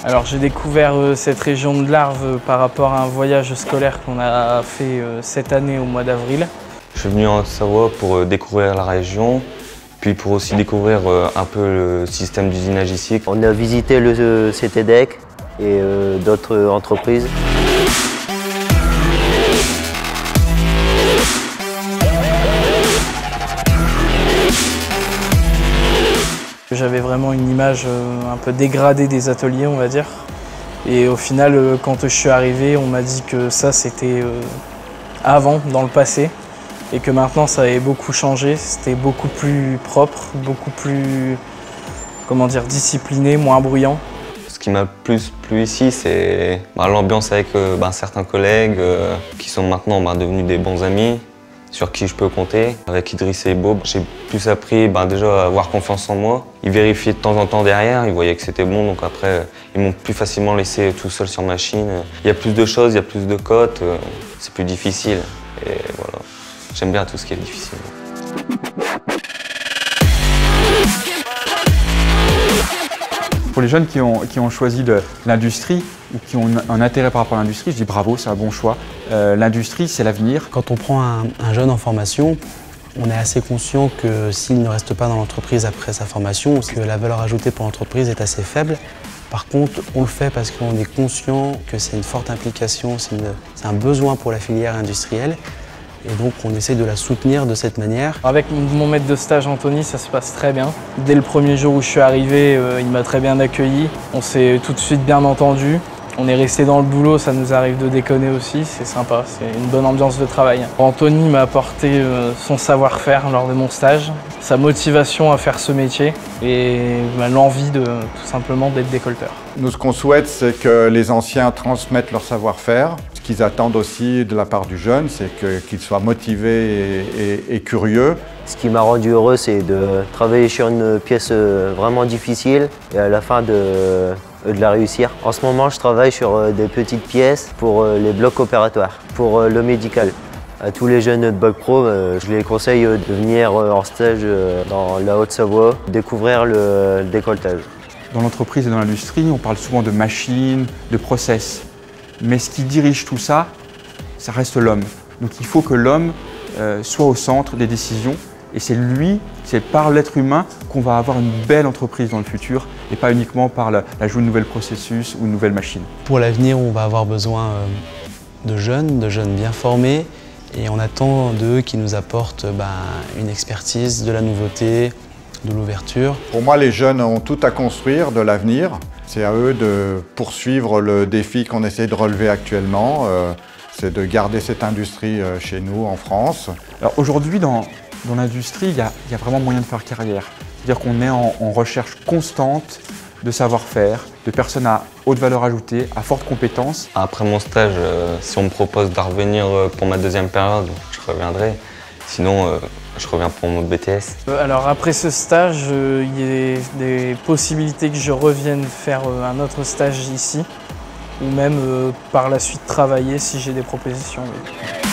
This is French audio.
Alors j'ai découvert cette région de l'Arve par rapport à un voyage scolaire qu'on a fait cette année au mois d'avril. Je suis venu en Haute-Savoie pour découvrir la région, puis pour aussi découvrir un peu le système d'usinage ici. On a visité le CTDEC et d'autres entreprises. J'avais vraiment une image un peu dégradée des ateliers, on va dire. Et au final, quand je suis arrivé, on m'a dit que ça, c'était avant, dans le passé, et que maintenant, ça avait beaucoup changé. C'était beaucoup plus propre, beaucoup plus, comment dire, discipliné, moins bruyant. Ce qui m'a le plus plu ici, c'est l'ambiance avec certains collègues qui sont maintenant devenus des bons amis, sur qui je peux compter. Avec Idriss et Bob, j'ai plus appris déjà à avoir confiance en moi. Ils vérifiaient de temps en temps derrière, ils voyaient que c'était bon, donc après ils m'ont plus facilement laissé tout seul sur machine. Il y a plus de choses, il y a plus de cotes, c'est plus difficile. Et voilà, j'aime bien tout ce qui est difficile. Pour les jeunes qui ont choisi l'industrie ou qui ont un intérêt par rapport à l'industrie, je dis bravo, c'est un bon choix. L'industrie, c'est l'avenir. Quand on prend un jeune en formation, on est assez conscient que s'il ne reste pas dans l'entreprise après sa formation, que la valeur ajoutée pour l'entreprise est assez faible. Par contre, on le fait parce qu'on est conscient que c'est une forte implication, c'est un besoin pour la filière industrielle. Et donc on essaie de la soutenir de cette manière. Avec mon maître de stage Anthony, ça se passe très bien. Dès le premier jour où je suis arrivé, il m'a très bien accueilli. On s'est tout de suite bien entendu. On est resté dans le boulot, ça nous arrive de déconner aussi, c'est sympa, c'est une bonne ambiance de travail. Anthony m'a apporté son savoir-faire lors de mon stage, sa motivation à faire ce métier et l'envie tout simplement d'être décolleteur. Nous, ce qu'on souhaite, c'est que les anciens transmettent leur savoir-faire. Ce qu'ils attendent aussi de la part du jeune, c'est qu'il soit motivé et curieux. Ce qui m'a rendu heureux, c'est de travailler sur une pièce vraiment difficile et à la fin de la réussir. En ce moment, je travaille sur des petites pièces pour les blocs opératoires, pour le médical. À tous les jeunes de Bac Pro, je les conseille de venir en stage dans la Haute-Savoie, découvrir le décolletage. Dans l'entreprise et dans l'industrie, on parle souvent de machines, de process. Mais ce qui dirige tout ça, ça reste l'homme. Donc il faut que l'homme soit au centre des décisions. Et c'est par l'être humain qu'on va avoir une belle entreprise dans le futur et pas uniquement par l'ajout de nouveaux processus ou de nouvelles machines. Pour l'avenir, on va avoir besoin de jeunes bien formés et on attend d'eux qui nous apportent une expertise, de la nouveauté, de l'ouverture. Pour moi, les jeunes ont tout à construire de l'avenir. C'est à eux de poursuivre le défi qu'on essaie de relever actuellement. C'est de garder cette industrie chez nous, en France. Alors aujourd'hui, dans l'industrie, il y a vraiment moyen de faire carrière. C'est-à-dire qu'on est en recherche constante de savoir-faire, de personnes à haute valeur ajoutée, à forte compétence. Après mon stage, si on me propose de revenir pour ma deuxième période, je reviendrai. Sinon, je reviens pour mon BTS. Alors après ce stage, il y a des possibilités que je revienne faire un autre stage ici, ou même par la suite travailler si j'ai des propositions. Oui.